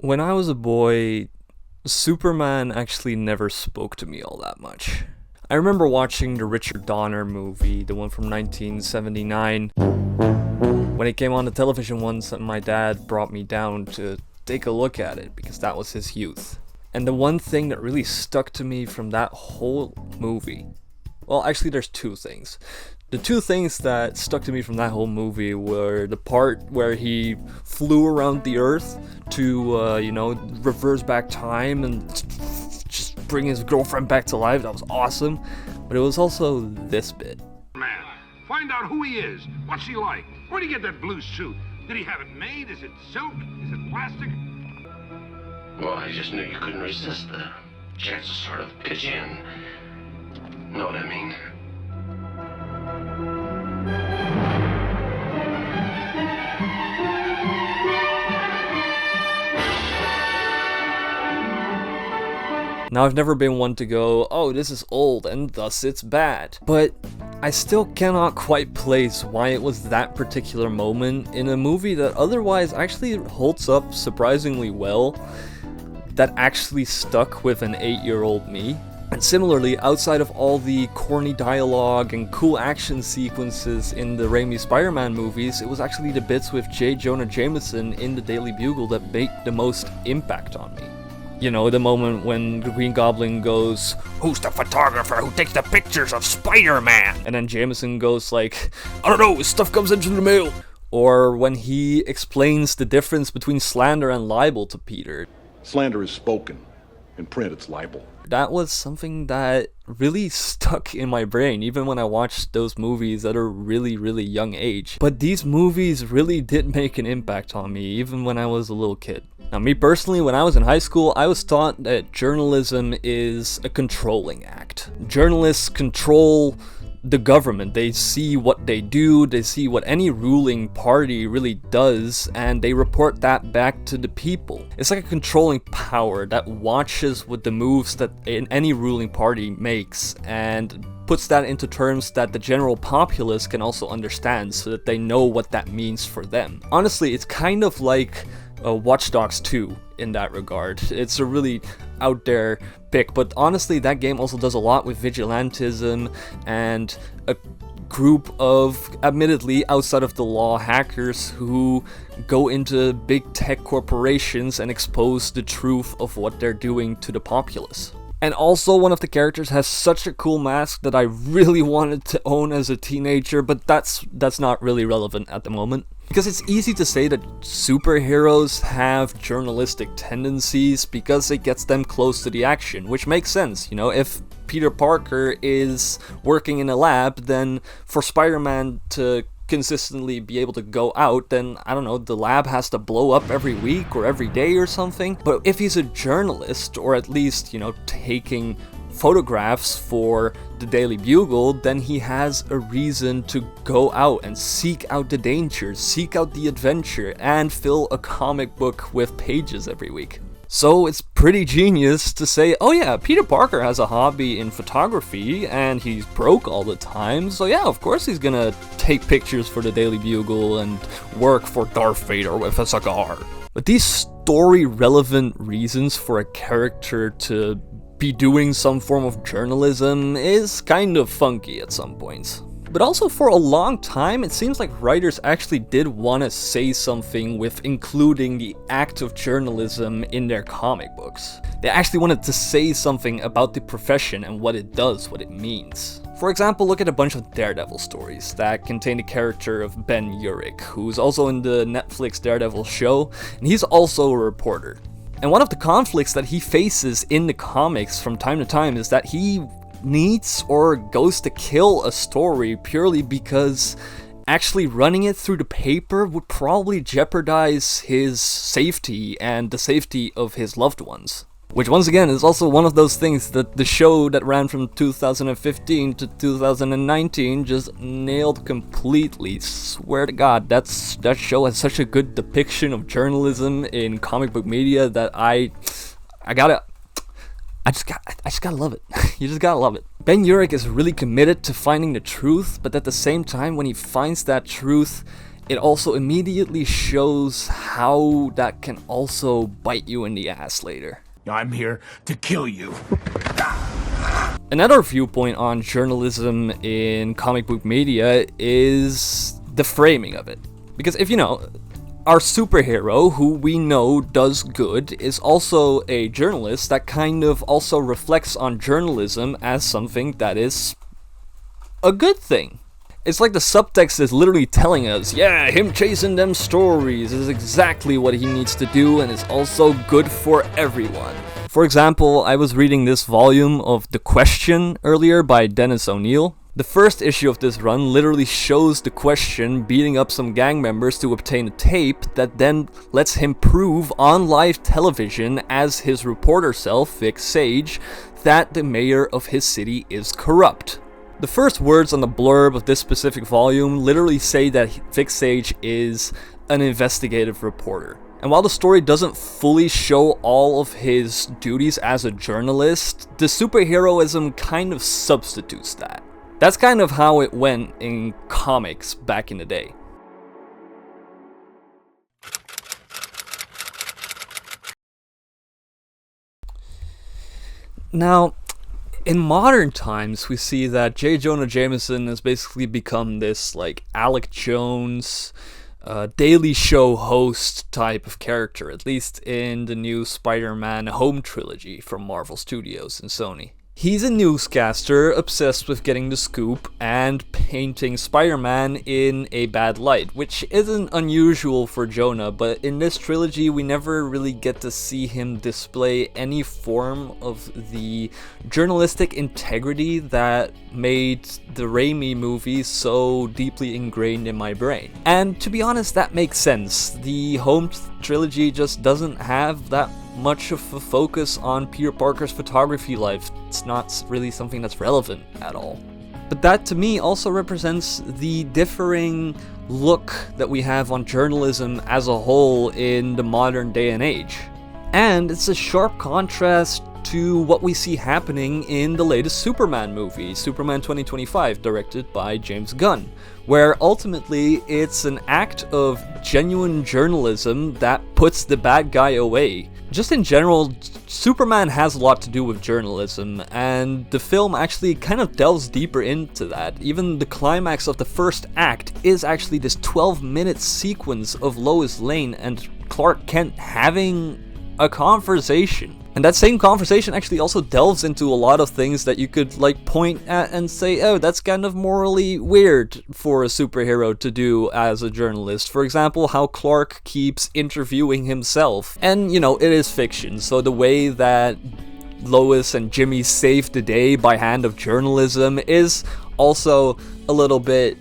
When I was a boy, Superman actually never spoke to me all that much. I remember watching the Richard Donner movie, the one from 1979, when it came on the television once, and my dad brought me down to take a look at it because that was his youth. And the one thing that really stuck to me from that whole movie, well, actually there's two things. The two things that stuck to me from that whole movie were the part where he flew around the earth to, reverse back time and just bring his girlfriend back to life. That was awesome. But it was also this bit. Man, find out who he is. What's he like? Where'd he get that blue suit? Did he have it made? Is it silk? Is it plastic? Well, I just knew you couldn't resist the chance to sort of pitch in. Know what I mean? Now, I've never been one to go, oh, this is old and thus it's bad. But I still cannot quite place why it was that particular moment in a movie that otherwise actually holds up surprisingly well, that actually stuck with an 8-year-old me. And similarly, outside of all the corny dialogue and cool action sequences in the Raimi Spider-Man movies, it was actually the bits with J. Jonah Jameson in the Daily Bugle that made the most impact on me. You know, the moment when the Green Goblin goes, "Who's the photographer who takes the pictures of Spider-Man?" And then Jameson goes like, "I don't know, stuff comes into the mail." Or when he explains the difference between slander and libel to Peter. Slander is spoken. In print, it's libel. That was something that really stuck in my brain, even when I watched those movies at a really, really young age. But these movies really did make an impact on me, even when I was a little kid. Now, me personally, when I was in high school, I was taught that journalism is a controlling act. Journalists control the government. They see what they do, they see what any ruling party really does, and they report that back to the people. It's like a controlling power that watches what the moves that any ruling party makes and puts that into terms that the general populace can also understand so that they know what that means for them. Honestly, it's kind of like Watch Dogs 2 in that regard. It's a really out there pick, but honestly that game also does a lot with vigilantism and a group of admittedly outside of the law hackers who go into big tech corporations and expose the truth of what they're doing to the populace. And also, one of the characters has such a cool mask that I really wanted to own as a teenager, but that's not really relevant at the moment. Because it's easy to say that superheroes have journalistic tendencies because it gets them close to the action, which makes sense. You know, if Peter Parker is working in a lab, then for Spider-Man to consistently be able to go out, then I don't know, the lab has to blow up every week or every day or something. But if he's a journalist, or at least, you know, taking photographs for the Daily Bugle, then he has a reason to go out and seek out the dangers, seek out the adventure, and fill a comic book with pages every week. So it's pretty genius to say, oh yeah, Peter Parker has a hobby in photography and he's broke all the time, so yeah, of course he's gonna take pictures for the Daily Bugle and work for Darth Vader with a cigar. But these story-relevant reasons for a character to be doing some form of journalism is kind of funky at some points. But also, for a long time, it seems like writers actually did want to say something with including the act of journalism in their comic books. They actually wanted to say something about the profession and what it does, what it means. For example, look at a bunch of Daredevil stories that contain the character of Ben Urich, who's also in the Netflix Daredevil show, and he's also a reporter. And one of the conflicts that he faces in the comics from time to time is that he needs or goes to kill a story purely because actually running it through the paper would probably jeopardize his safety and the safety of his loved ones. Which once again is also one of those things that the show that ran from 2015 to 2019 just nailed completely. Swear to God, that show has such a good depiction of journalism in comic book media that I just gotta love it. You just gotta love it. Ben Urich is really committed to finding the truth, but at the same time, when he finds that truth, it also immediately shows how that can also bite you in the ass later. I'm here to kill you. Another viewpoint on journalism in comic book media is the framing of it. Because if you know, our superhero, who we know does good, is also a journalist that kind of also reflects on journalism as something that is a good thing. It's like the subtext is literally telling us, yeah, him chasing them stories is exactly what he needs to do and is also good for everyone. For example, I was reading this volume of The Question earlier by Dennis O'Neil. The first issue of this run literally shows The Question beating up some gang members to obtain a tape that then lets him prove on live television as his reporter self, Vic Sage, that the mayor of his city is corrupt. The first words on the blurb of this specific volume literally say that Vic Sage is an investigative reporter. And while the story doesn't fully show all of his duties as a journalist, the superheroism kind of substitutes that. That's kind of how it went in comics back in the day. Now, in modern times, we see that J. Jonah Jameson has basically become this, like, Alec Jones, Daily Show host type of character, at least in the new Spider-Man Home trilogy from Marvel Studios and Sony. He's a newscaster obsessed with getting the scoop and painting Spider-Man in a bad light, which isn't unusual for Jonah, but in this trilogy we never really get to see him display any form of the journalistic integrity that made the Raimi movies so deeply ingrained in my brain. And to be honest, that makes sense. The Home trilogy just doesn't have that much of a focus on Peter Parker's photography life. It's not really something that's relevant at all. But that to me also represents the differing look that we have on journalism as a whole in the modern day and age. And it's a sharp contrast to what we see happening in the latest Superman movie, Superman 2025, directed by James Gunn, where ultimately it's an act of genuine journalism that puts the bad guy away. Just in general, Superman has a lot to do with journalism, and the film actually kind of delves deeper into that. Even the climax of the first act is actually this 12-minute sequence of Lois Lane and Clark Kent having a conversation. And that same conversation actually also delves into a lot of things that you could like point at and say, oh, that's kind of morally weird for a superhero to do as a journalist. For example, how Clark keeps interviewing himself. And, you know, it is fiction, so the way that Lois and Jimmy save the day by hand of journalism is also a little bit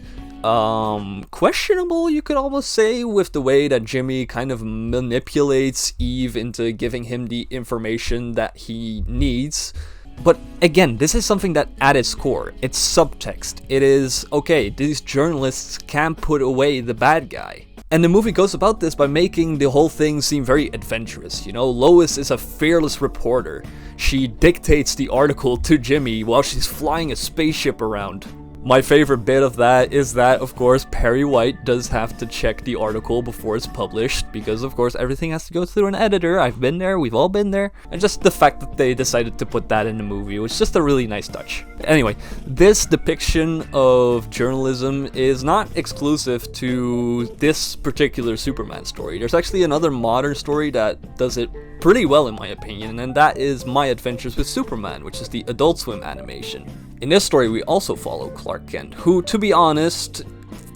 questionable, you could almost say, with the way that Jimmy kind of manipulates Eve into giving him the information that he needs. But again, this is something that at its core, it's subtext. It is, okay, these journalists can't put away the bad guy. And the movie goes about this by making the whole thing seem very adventurous. You know, Lois is a fearless reporter. She dictates the article to Jimmy while she's flying a spaceship around. My favorite bit of that is that, of course, Perry White does have to check the article before it's published, because, of course, everything has to go through an editor. I've been there, we've all been there. And just the fact that they decided to put that in the movie was just a really nice touch. Anyway, this depiction of journalism is not exclusive to this particular Superman story. There's actually another modern story that does it pretty well, in my opinion, and that is My Adventures with Superman, which is the Adult Swim animation. In this story, we also follow Clark Kent, who, to be honest,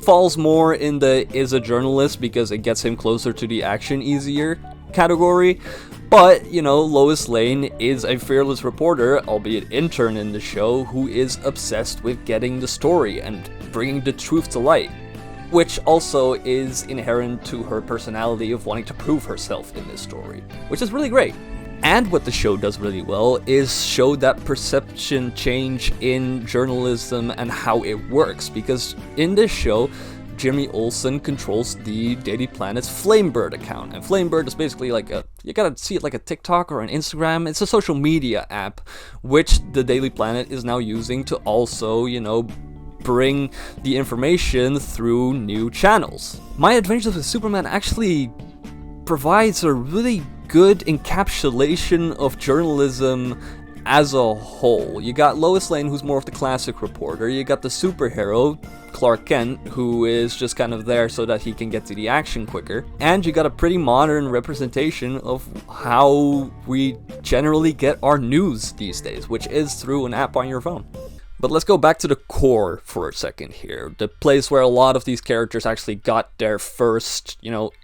falls more in the is a journalist because it gets him closer to the action easier category. But, you know, Lois Lane is a fearless reporter, albeit intern in the show, who is obsessed with getting the story and bringing the truth to light, which also is inherent to her personality of wanting to prove herself in this story, which is really great. And what the show does really well is show that perception change in journalism and how it works, because in this show, Jimmy Olsen controls the Daily Planet's Flamebird account, and Flamebird is basically like you gotta see it like a TikTok or an Instagram. It's a social media app, which the Daily Planet is now using to also, you know, bring the information through new channels. My Adventures with Superman actually provides a really good encapsulation of journalism as a whole. You got Lois Lane, who's more of the classic reporter. You got the superhero, Clark Kent, who is just kind of there so that he can get to the action quicker. And you got a pretty modern representation of how we generally get our news these days, which is through an app on your phone. But let's go back to the core for a second here. The place where a lot of these characters actually got their first,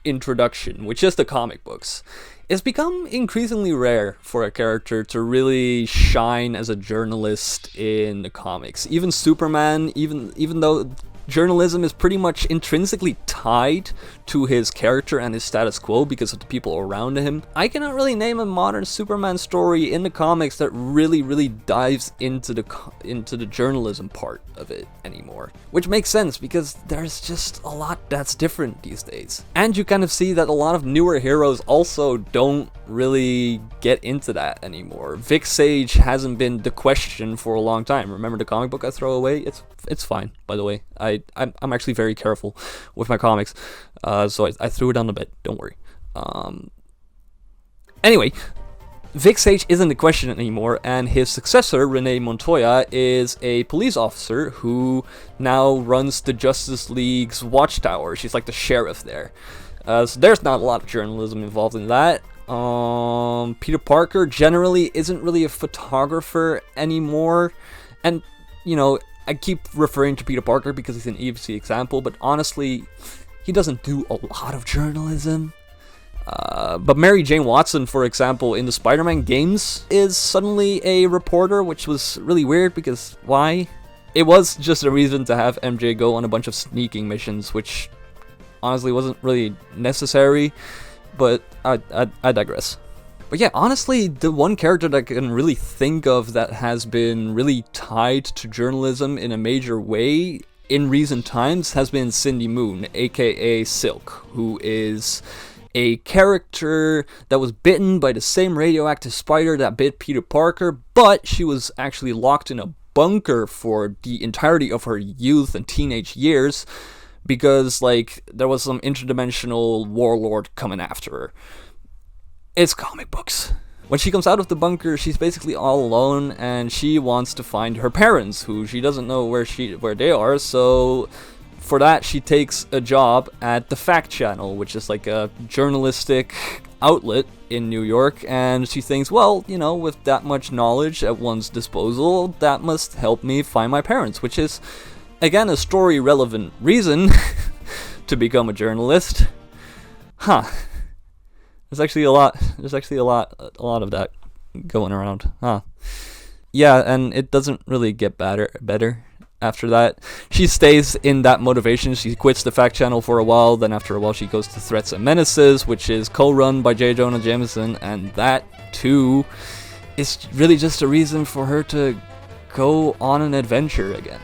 introduction, which is the comic books. It's become increasingly rare for a character to really shine as a journalist in the comics. Even Superman, even though journalism is pretty much intrinsically tied to his character and his status quo because of the people around him, I cannot really name a modern Superman story in the comics that really dives into the journalism part of it anymore. Which makes sense because there's just a lot that's different these days. And you kind of see that a lot of newer heroes also don't really get into that anymore. Vic Sage hasn't been the question for a long time. Remember the comic book I throw away? It's fine, by the way. I'm actually very careful with my comics, so I threw it on the bed. Don't worry. Anyway, Vic Sage isn't the question anymore, and his successor, Renee Montoya, is a police officer who now runs the Justice League's watchtower. She's like the sheriff there. So there's not a lot of journalism involved in that. Peter Parker generally isn't really a photographer anymore, and I keep referring to Peter Parker because he's an easy example, but honestly, he doesn't do a lot of journalism. But Mary Jane Watson, for example, in the Spider-Man games, is suddenly a reporter, which was really weird because why? It was just a reason to have MJ go on a bunch of sneaking missions, which honestly wasn't really necessary, but I digress. But yeah, honestly, the one character that I can really think of that has been really tied to journalism in a major way in recent times has been Cindy Moon, aka Silk, who is a character that was bitten by the same radioactive spider that bit Peter Parker, but she was actually locked in a bunker for the entirety of her youth and teenage years because, there was some interdimensional warlord coming after her. It's comic books. When she comes out of the bunker, she's basically all alone, and she wants to find her parents, who she doesn't know where they are, so for that she takes a job at the Fact Channel, which is like a journalistic outlet in New York, and she thinks, well, with that much knowledge at one's disposal, that must help me find my parents, which is, again, a story-relevant reason to become a journalist. Huh. There's actually a lot of that going around, huh? Yeah, and it doesn't really get better after that. She stays in that motivation. She quits the Fact Channel for a while, then after a while she goes to Threats and Menaces, which is co-run by J. Jonah Jameson, and that, too, is really just a reason for her to go on an adventure again.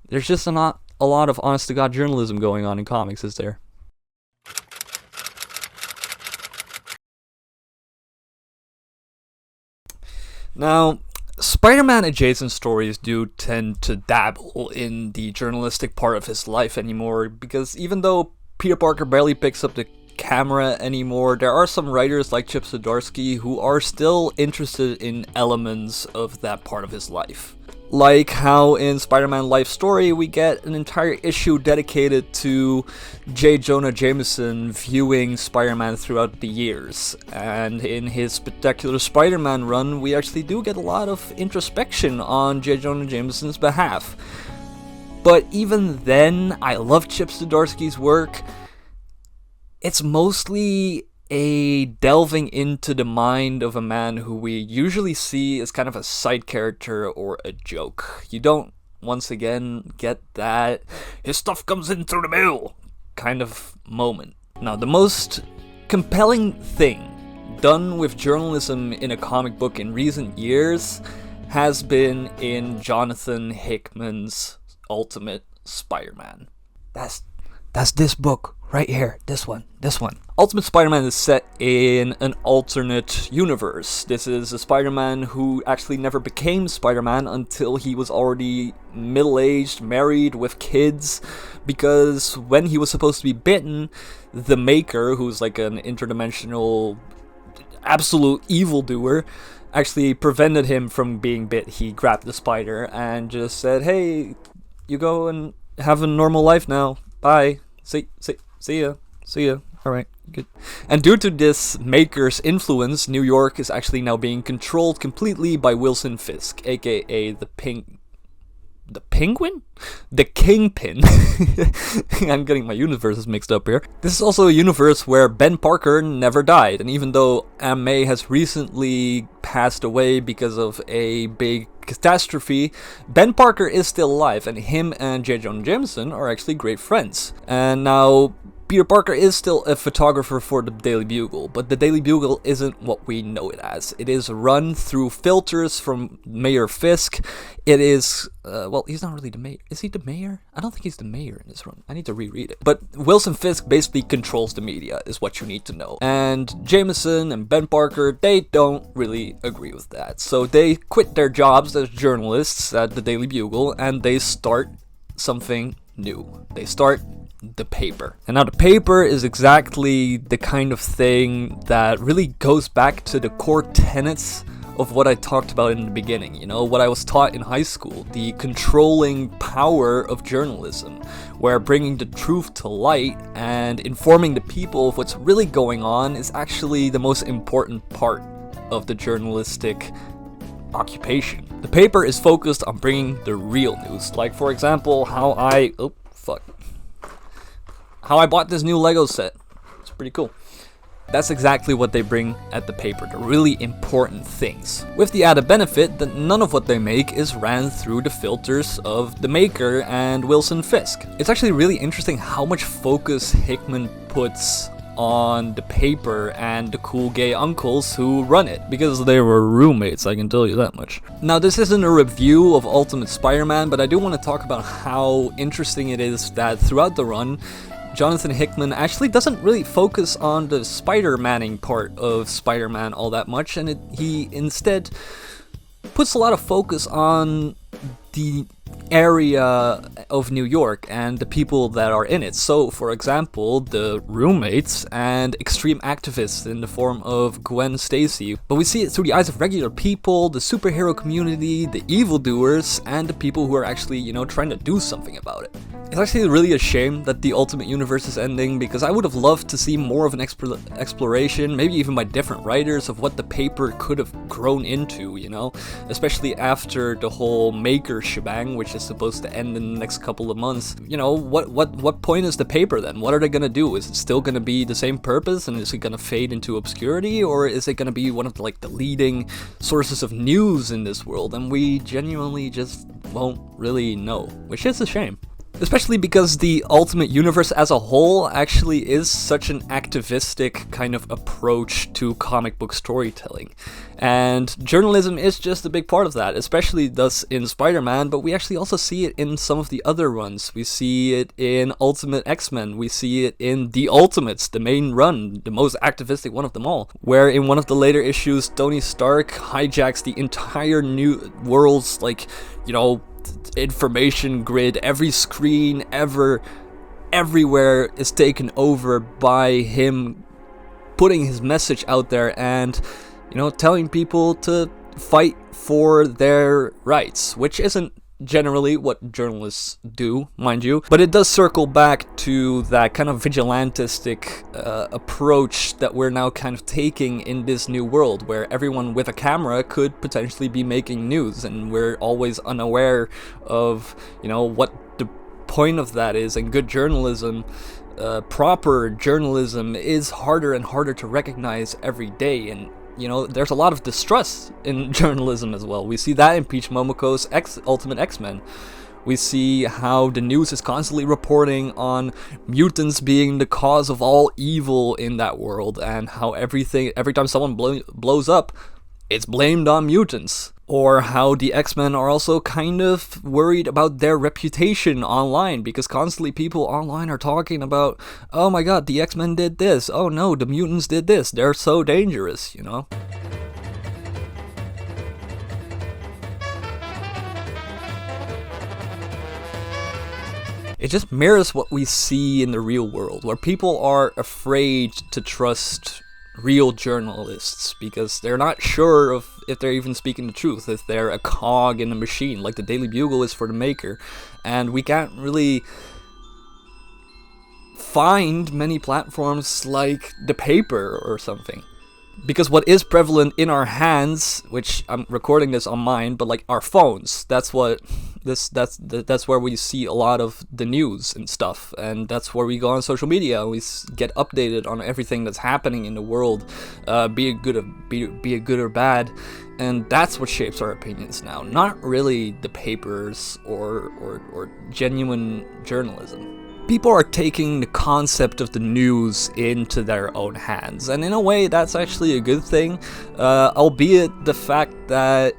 There's just not a lot of honest-to-God journalism going on in comics, is there? Now, Spider-Man adjacent stories do tend to dabble in the journalistic part of his life anymore, because even though Peter Parker barely picks up the camera anymore, there are some writers like Chip Zdarsky who are still interested in elements of that part of his life. Like how in Spider-Man Life Story we get an entire issue dedicated to J. Jonah Jameson viewing Spider-Man throughout the years. And in his spectacular Spider-Man run, we actually do get a lot of introspection on J. Jonah Jameson's behalf. But even then, I love Chip Zdarsky's work. It's mostly a delving into the mind of a man who we usually see as kind of a side character or a joke. You don't, once again, get that his stuff comes in through the mail kind of moment. Now, the most compelling thing done with journalism in a comic book in recent years has been in Jonathan Hickman's Ultimate Spider-Man. That's this book Right here, this one. Ultimate Spider-Man is set in an alternate universe. This is a Spider-Man who actually never became Spider-Man until he was already middle-aged, married, with kids, because when he was supposed to be bitten, the Maker, who's like an interdimensional absolute evildoer, actually prevented him from being bit. He grabbed the spider and just said, "Hey, you go and have a normal life now. Bye. See ya. Alright, good." And due to this Maker's influence, New York is actually now being controlled completely by Wilson Fisk, aka the Penguin? The Kingpin. I'm getting my universes mixed up here. This is also a universe where Ben Parker never died, and even though Aunt May has recently passed away because of a big catastrophe, Ben Parker is still alive, and him and J. Jonah Jameson are actually great friends. And now Peter Parker is still a photographer for the Daily Bugle, but the Daily Bugle isn't what we know it as. It is run through filters from Mayor Fisk. It is, well, he's not really the mayor. Is he the mayor? I don't think he's the mayor in this run. I need to reread it. But Wilson Fisk basically controls the media, is what you need to know. And Jameson and Ben Parker, they don't really agree with that. So they quit their jobs as journalists at the Daily Bugle, and they start something new. They start the paper. And now the paper is exactly the kind of thing that really goes back to the core tenets of what I talked about in the beginning, you know, what I was taught in high school, the controlling power of journalism, where bringing the truth to light and informing the people of what's really going on is actually the most important part of the journalistic occupation. The paper is focused on bringing the real news, like for example how I bought this new Lego set. It's pretty cool. That's exactly what they bring at the paper, the really important things. With the added benefit that none of what they make is ran through the filters of the Maker and Wilson Fisk. It's actually really interesting how much focus Hickman puts on the paper and the cool gay uncles who run it, because they were roommates, I can tell you that much. Now, this isn't a review of Ultimate Spider-Man, but I do want to talk about how interesting it is that throughout the run, Jonathan Hickman actually doesn't really focus on the Spider-Manning part of Spider-Man all that much, and he instead puts a lot of focus on the area of New York and the people that are in it. So, for example, the roommates and extreme activists in the form of Gwen Stacy. But we see it through the eyes of regular people, the superhero community, the evildoers, and the people who are actually, you know, trying to do something about it. It's actually really a shame that the Ultimate Universe is ending, because I would have loved to see more of an exploration, maybe even by different writers, of what the paper could have grown into, you know? Especially after the whole Maker shebang, which is supposed to end in the next couple of months. You know, what point is the paper then? What are they gonna do? Is it still gonna be the same purpose, and is it gonna fade into obscurity, or is it gonna be one of the leading sources of news in this world? And we genuinely just won't really know, which is a shame. Especially because the Ultimate Universe as a whole actually is such an activistic kind of approach to comic book storytelling. And journalism is just a big part of that, especially thus in Spider-Man, but we actually also see it in some of the other runs. We see it in Ultimate X-Men, we see it in The Ultimates, the main run, the most activistic one of them all, where in one of the later issues, Tony Stark hijacks the entire new world's, information grid. Every screen everywhere is taken over by him putting his message out there and, telling people to fight for their rights, which isn't generally what journalists do, mind you, but it does circle back to that kind of vigilantistic approach that we're now kind of taking in this new world, where everyone with a camera could potentially be making news, and we're always unaware of, what the point of that is. And good journalism, proper journalism, is harder and harder to recognize every day, and there's a lot of distrust in journalism as well. We see that in Peach Momoko's Ultimate X-Men. We see how the news is constantly reporting on mutants being the cause of all evil in that world, and how every time someone blows up, it's blamed on mutants. Or how the X-Men are also kind of worried about their reputation online, because constantly people online are talking about, oh my god, the X-Men did this, oh no, the mutants did this, they're so dangerous, you know? It just mirrors what we see in the real world, where people are afraid to trust real journalists because they're not sure of if they're even speaking the truth, if they're a cog in a machine, like the Daily Bugle is for the maker. And we can't really find many platforms like the paper or something. Because what is prevalent in our hands, which I'm recording this on mine, but like our phones, that's where we see a lot of the news and stuff, and that's where we go on social media. We get updated on everything that's happening in the world, be it good or bad, and that's what shapes our opinions now. Not really the papers or genuine journalism. People are taking the concept of the news into their own hands, and in a way that's actually a good thing, albeit the fact that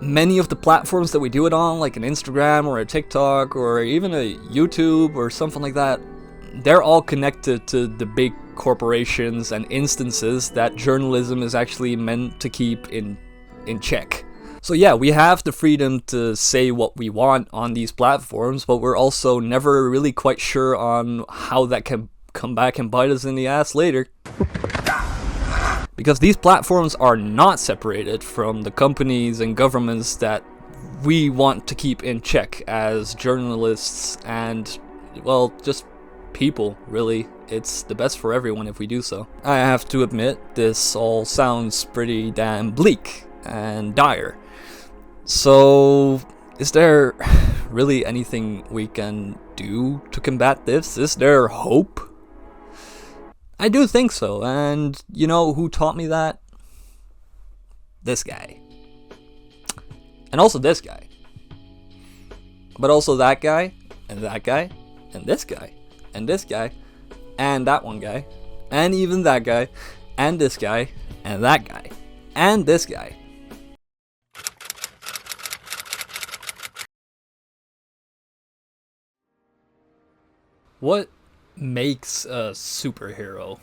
many of the platforms that we do it on, like an Instagram or a TikTok or even a YouTube or something like that, they're all connected to the big corporations and instances that journalism is actually meant to keep in check. So yeah, we have the freedom to say what we want on these platforms, but we're also never really quite sure on how that can come back and bite us in the ass later. Because these platforms are not separated from the companies and governments that we want to keep in check as journalists and, well, just people, really. It's the best for everyone if we do so. I have to admit, this all sounds pretty damn bleak and dire. So, is there really anything we can do to combat this? Is there hope? I do think so, and you know who taught me that? This guy. And also this guy. But also that guy, and that guy, and this guy, and this guy, and that one guy, and even that guy, and this guy, and that guy, and this guy. What makes a superhero?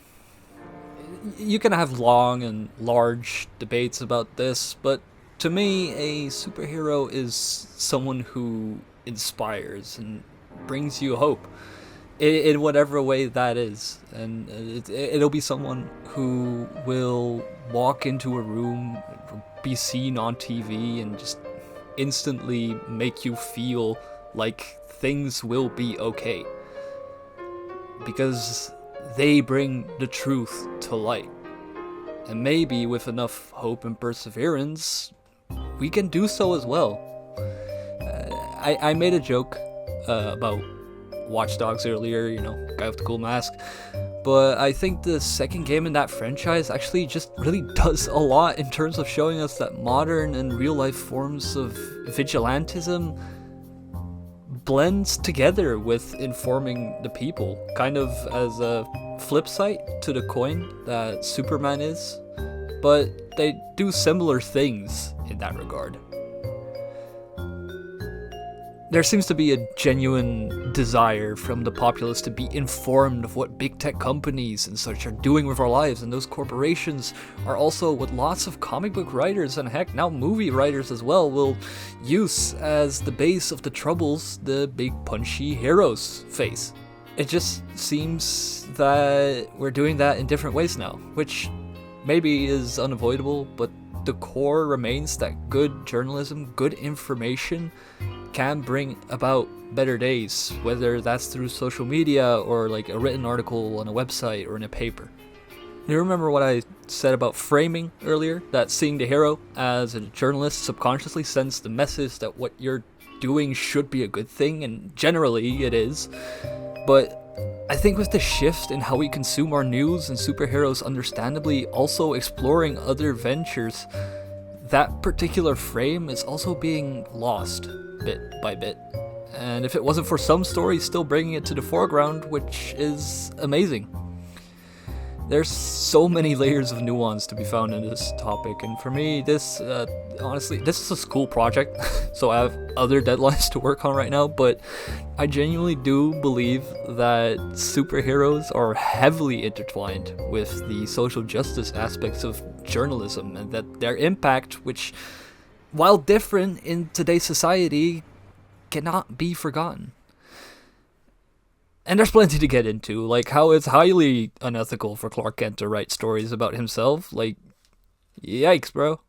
You can have long and large debates about this, but to me, a superhero is someone who inspires and brings you hope in whatever way that is. And it'll be someone who will walk into a room, be seen on TV, and just instantly make you feel like things will be okay. Because they bring the truth to light. And maybe with enough hope and perseverance, we can do so as well. I made a joke about Watch Dogs earlier, you know, guy with the cool mask. But I think the second game in that franchise actually just really does a lot in terms of showing us that modern and real life forms of vigilantism blends together with informing the people, kind of as a flip side to the coin that Superman is, but they do similar things in that regard. There seems to be a genuine desire from the populace to be informed of what big tech companies and such are doing with our lives, and those corporations are also what lots of comic book writers, and heck, now movie writers as well, will use as the base of the troubles the big punchy heroes face. It just seems that we're doing that in different ways now, which maybe is unavoidable, but the core remains that good journalism, good information, can bring about better days, whether that's through social media or like a written article on a website or in a paper. You remember what I said about framing earlier? That seeing the hero as a journalist subconsciously sends the message that what you're doing should be a good thing, and generally it is. But I think with the shift in how we consume our news and superheroes understandably also exploring other ventures, that particular frame is also being lost bit by bit. And if it wasn't for some stories still bringing it to the foreground, which is amazing. There's so many layers of nuance to be found in this topic, and for me, this, honestly, this is a school project, so I have other deadlines to work on right now, but I genuinely do believe that superheroes are heavily intertwined with the social justice aspects of journalism, and that their impact, which, while different in today's society, cannot be forgotten. And there's plenty to get into, like how it's highly unethical for Clark Kent to write stories about himself. Like, yikes, bro.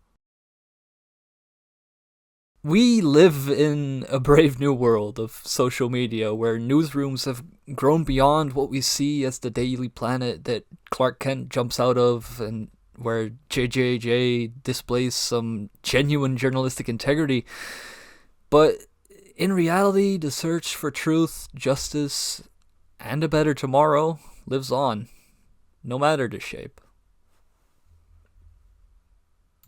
We live in a brave new world of social media where newsrooms have grown beyond what we see as the Daily Planet that Clark Kent jumps out of, and where JJJ displays some genuine journalistic integrity. But in reality, the search for truth, justice, and a better tomorrow lives on, no matter the shape.